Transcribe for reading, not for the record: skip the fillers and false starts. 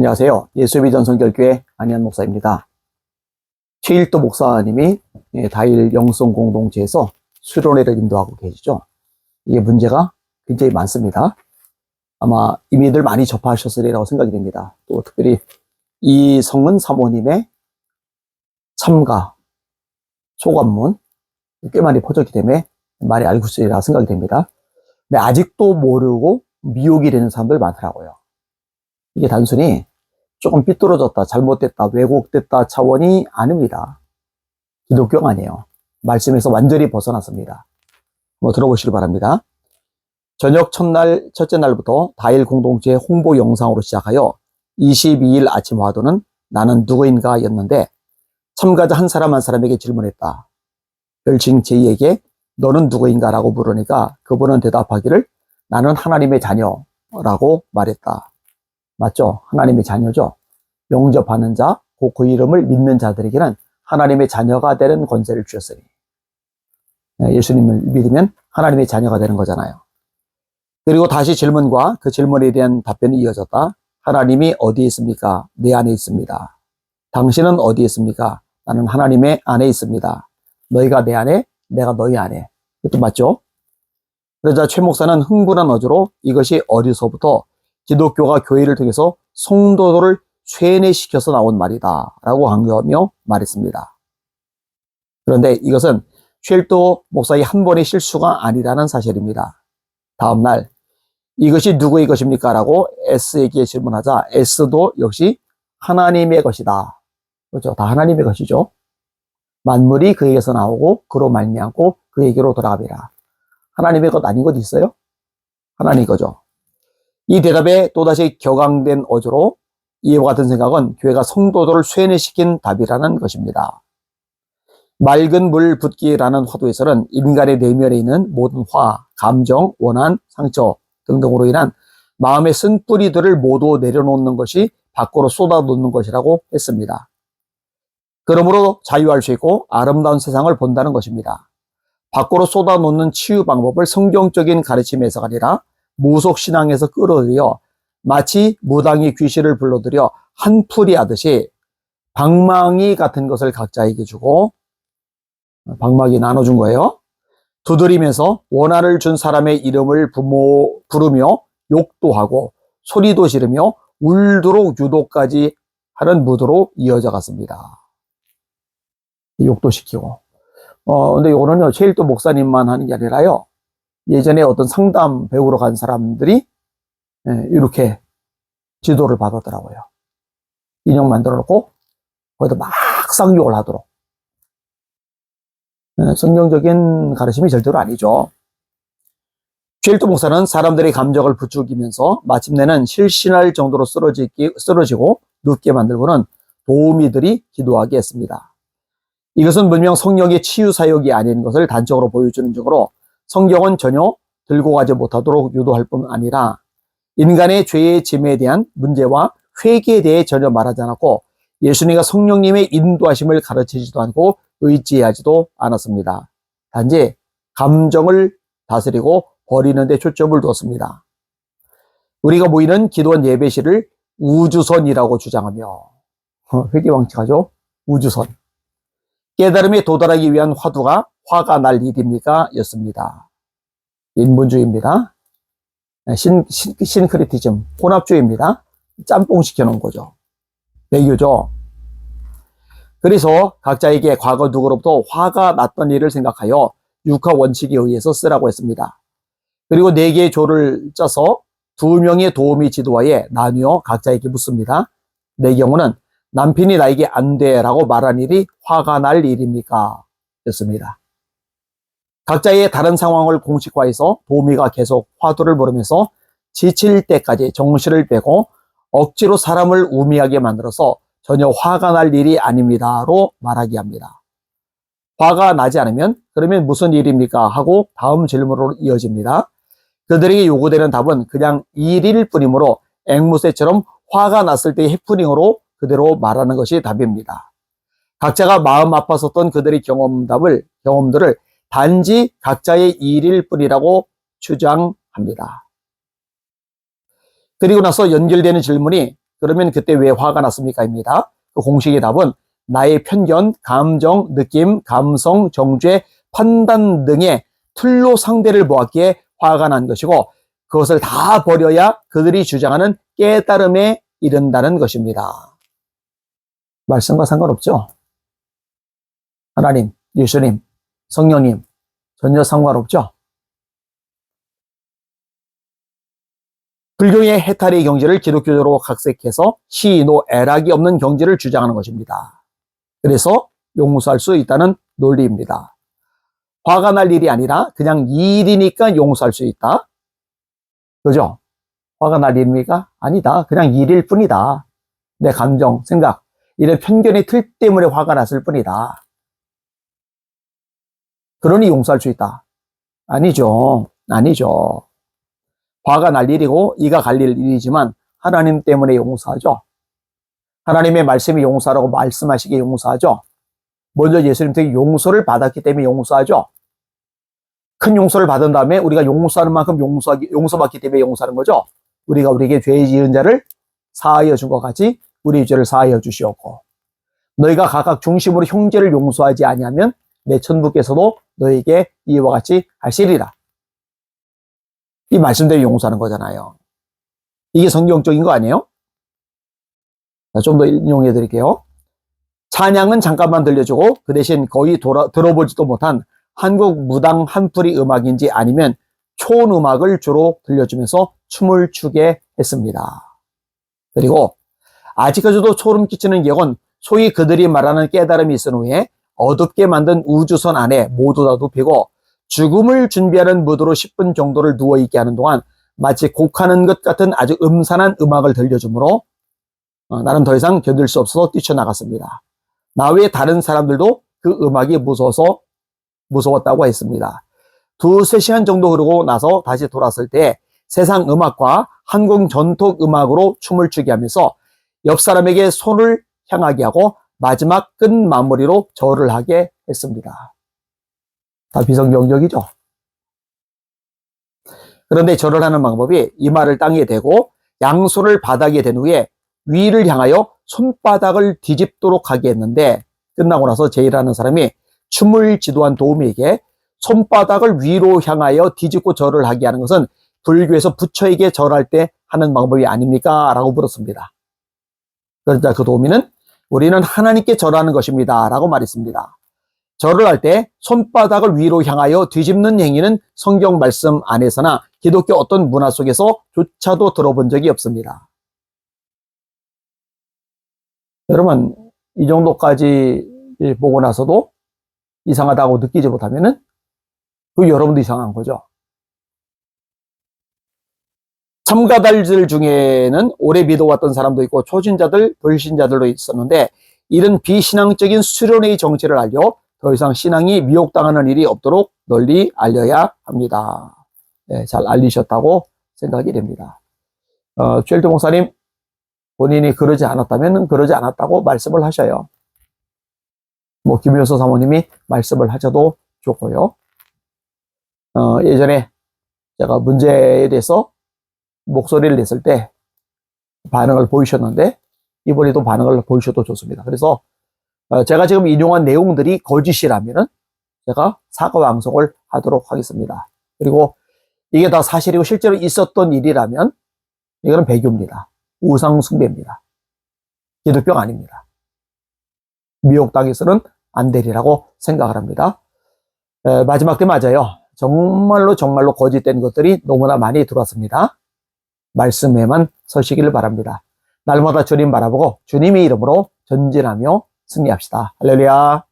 안녕하세요. 예수의 전성결교회 안희한 목사입니다. 최일도 목사님이 다일 영성 공동체에서 수련회를 인도하고 계시죠. 이게 문제가 굉장히 많습니다. 아마 이미들 많이 접하셨으리라고 생각이 됩니다. 또 특별히 이성은 사모님의 참가, 소관문 꽤 많이 퍼졌기 때문에 많이 알고 있으리라 생각이 됩니다. 근데 아직도 모르고 미혹이 되는 사람들 많더라고요. 이게 단순히 조금 삐뚤어졌다, 잘못됐다, 왜곡됐다 차원이 아닙니다. 기독교가 아니에요. 말씀에서 완전히 벗어났습니다. 한번 들어보시기 바랍니다. 저녁 첫째 날부터 다일 공동체 홍보 영상으로 시작하여 22일 아침 화두는 나는 누구인가 였는데 참가자 한 사람 한 사람에게 질문했다. 별칭 제이에게 너는 누구인가 라고 물으니까 그분은 대답하기를 나는 하나님의 자녀라고 말했다. 맞죠? 하나님의 자녀죠. 영접하는 자, 그 이름을 믿는 자들에게는 하나님의 자녀가 되는 권세를 주셨으니. 예수님을 믿으면 하나님의 자녀가 되는 거잖아요. 그리고 다시 질문과 그 질문에 대한 답변이 이어졌다. 하나님이 어디에 있습니까? 내 안에 있습니다. 당신은 어디에 있습니까? 나는 하나님의 안에 있습니다. 너희가 내 안에, 내가 너희 안에. 이것도 맞죠? 그러자 최 목사는 흥분한 어조로 이것이 어디서부터 기독교가 교회를 통해서 성도들을 쇠뇌시켜서 나온 말이다 라고 강조하며 말했습니다. 그런데 이것은 최일도 목사의 한 번의 실수가 아니라는 사실입니다. 다음날 이것이 누구의 것입니까? 라고 S에게 질문하자 S도 역시 하나님의 것이다. 그렇죠? 다 하나님의 것이죠. 만물이 그에게서 나오고 그로 말미암고 그에게로 돌아가리라. 하나님의 것 아닌 것 있어요? 하나님의 거죠. 이 대답에 또다시 격앙된 어조로 이와 같은 생각은 교회가 성도들을 쇠뇌시킨 답이라는 것입니다. 맑은 물 붓기라는 화두에서는 인간의 내면에 있는 모든 화, 감정, 원한, 상처 등등으로 인한 마음의 쓴 뿌리들을 모두 내려놓는 것이 밖으로 쏟아놓는 것이라고 했습니다. 그러므로 자유할 수 있고 아름다운 세상을 본다는 것입니다. 밖으로 쏟아놓는 치유 방법을 성경적인 가르침에서가 아니라 무속신앙에서 끌어들여 마치 무당이 귀신을 불러들여 한풀이 하듯이 방망이 같은 것을 각자에게 주고 방망이 나눠준 거예요. 두드리면서 원한을 준 사람의 이름을 부르며 욕도 하고 소리도 지르며 울도록 유도까지 하는 무도로 이어져 갔습니다. 욕도 시키고. 근데 이거는요, 최일도 목사님만 하는 게 아니라요, 예전에 어떤 상담 배우러 간 사람들이 이렇게 지도를 받았더라고요. 인형 만들어 놓고 거기다 막 쌍욕을 하도록. 성경적인 가르침이 절대로 아니죠. 최일도 목사는 사람들의 감정을 부추기면서 마침내는 실신할 정도로 쓰러지고 눕게 만들고는 도우미들이 기도하게 했습니다. 이것은 분명 성령의 치유 사역이 아닌 것을 단적으로 보여주는 쪽으로 성경은 전혀 들고 가지 못하도록 유도할 뿐 아니라 인간의 죄의 짐에 대한 문제와 회개에 대해 전혀 말하지 않았고 예수님과 성령님의 인도하심을 가르치지도 않고 의지하지도 않았습니다. 단지 감정을 다스리고 버리는 데 초점을 두었습니다. 우리가 모이는 기도원 예배실을 우주선이라고 주장하며 회귀왕칙하죠. 우주선. 깨달음에 도달하기 위한 화두가 화가 날 일입니까? 였습니다. 인본주의입니다. 신크리티즘, 혼합주의입니다. 짬뽕 시켜놓은 거죠. 배교죠. 그래서 각자에게 과거 누구로부터 화가 났던 일을 생각하여 육하 원칙에 의해서 쓰라고 했습니다. 그리고 4개의 조를 짜서 2명의 도우미 지도하에 나뉘어 각자에게 묻습니다. 내 경우는 남편이 나에게 안 돼라고 말한 일이 화가 날 일입니까? 였습니다. 각자의 다른 상황을 공식화해서 도우미가 계속 화두를 물으면서 지칠 때까지 정신을 빼고 억지로 사람을 우미하게 만들어서 전혀 화가 날 일이 아닙니다로 말하게 합니다. 화가 나지 않으면 그러면 무슨 일입니까? 하고 다음 질문으로 이어집니다. 그들에게 요구되는 답은 그냥 일일 뿐이므로 앵무새처럼 화가 났을 때의 해프닝으로 그대로 말하는 것이 답입니다. 각자가 마음 아팠었던 그들의 경험들을 단지 각자의 일일 뿐이라고 주장합니다. 그리고 나서 연결되는 질문이 그러면 그때 왜 화가 났습니까? 입니다. 그 공식의 답은 나의 편견, 감정, 느낌, 감성, 정죄, 판단 등의 틀로 상대를 보았기에 화가 난 것이고 그것을 다 버려야 그들이 주장하는 깨달음에 이른다는 것입니다. 말씀과 상관없죠? 하나님, 예수님, 성령님 전혀 상관없죠? 불교의 해탈의 경지를 기독교적으로 각색해서 시, 노, 애락이 없는 경지를 주장하는 것입니다. 그래서 용서할 수 있다는 논리입니다. 화가 날 일이 아니라 그냥 일이니까 용서할 수 있다. 그죠? 화가 날 일입니까? 아니다. 그냥 일일 뿐이다. 내 감정, 생각, 이런 편견의 틀 때문에 화가 났을 뿐이다. 그러니 용서할 수 있다. 아니죠. 아니죠. 화가 날 일이고 이가 갈릴 일이지만 하나님 때문에 용서하죠. 하나님의 말씀이 용서하라고 말씀하시기에 용서하죠. 먼저 예수님께 용서를 받았기 때문에 용서하죠. 큰 용서를 받은 다음에 우리가 용서하는 만큼 용서받기 때문에 용서하는 거죠. 우리가 우리에게 죄 지은 자를 사하여 준 것 같이 우리 죄를 사하여 주시옵고 너희가 각각 중심으로 형제를 용서하지 아니하면 내 천부께서도 너희에게 이와 같이 하시리라. 이 말씀대로 용서하는 거잖아요. 이게 성경적인 거 아니에요? 좀 더 인용해 드릴게요. 찬양은 잠깐만 들려주고 그 대신 거의 들어보지도 못한 한국 무당 한풀이 음악인지 아니면 촌음악을 주로 들려주면서 춤을 추게 했습니다. 그리고 아직까지도 소름 끼치는 기억은 소위 그들이 말하는 깨달음이 있은 후에 어둡게 만든 우주선 안에 모두 다 눕히고 죽음을 준비하는 무드로 10분 정도를 누워있게 하는 동안 마치 곡하는 것 같은 아주 음산한 음악을 들려주므로 나는 더 이상 견딜 수 없어서 뛰쳐나갔습니다. 나 외에 다른 사람들도 그 음악이 무서웠다고 했습니다. 2-3시간 정도 흐르고 나서 다시 돌아왔을 때 세상 음악과 한국 전통 음악으로 춤을 추게 하면서 옆 사람에게 손을 향하게 하고 마지막 끝 마무리로 절을 하게 했습니다. 다 비성경적이죠. 그런데 절을 하는 방법이 이마를 땅에 대고 양손을 바닥에 댄 후에 위를 향하여 손바닥을 뒤집도록 하게 했는데 끝나고 나서 제일하는 사람이 춤을 지도한 도우미에게 손바닥을 위로 향하여 뒤집고 절을 하게 하는 것은 불교에서 부처에게 절할 때 하는 방법이 아닙니까? 라고 물었습니다. 그러자 그 도우미는 우리는 하나님께 절하는 것입니다. 라고 말했습니다. 절을 할 때 손바닥을 위로 향하여 뒤집는 행위는 성경 말씀 안에서나 기독교 어떤 문화 속에서조차도 들어본 적이 없습니다. 여러분, 이 정도까지 보고 나서도 이상하다고 느끼지 못하면은 그 여러분도 이상한 거죠. 참가자들 중에는 오래 믿어왔던 사람도 있고 초신자들, 불신자들도 있었는데 이런 비신앙적인 수련회의 정체를 알려 더 이상 신앙이 미혹당하는 일이 없도록 널리 알려야 합니다. 네, 잘 알리셨다고 생각이 됩니다. 최일도 목사님 본인이 그러지 않았다면 그러지 않았다고 말씀을 하셔요. 김효서 사모님이 말씀을 하셔도 좋고요. 예전에 제가 문제에 대해서 목소리를 냈을 때 반응을 보이셨는데 이번에도 반응을 보이셔도 좋습니다. 그래서 제가 지금 인용한 내용들이 거짓이라면 제가 사과방송을 하도록 하겠습니다. 그리고 이게 다 사실이고 실제로 있었던 일이라면 이거는 배교입니다. 우상숭배입니다. 기독교가 아닙니다. 미혹당해서는 안 되리라고 생각을 합니다. 마지막 때 맞아요. 정말로 거짓된 것들이 너무나 많이 들어왔습니다. 말씀에만 서시기를 바랍니다. 날마다 주님 바라보고 주님의 이름으로 전진하며 승리합시다. 할렐루야.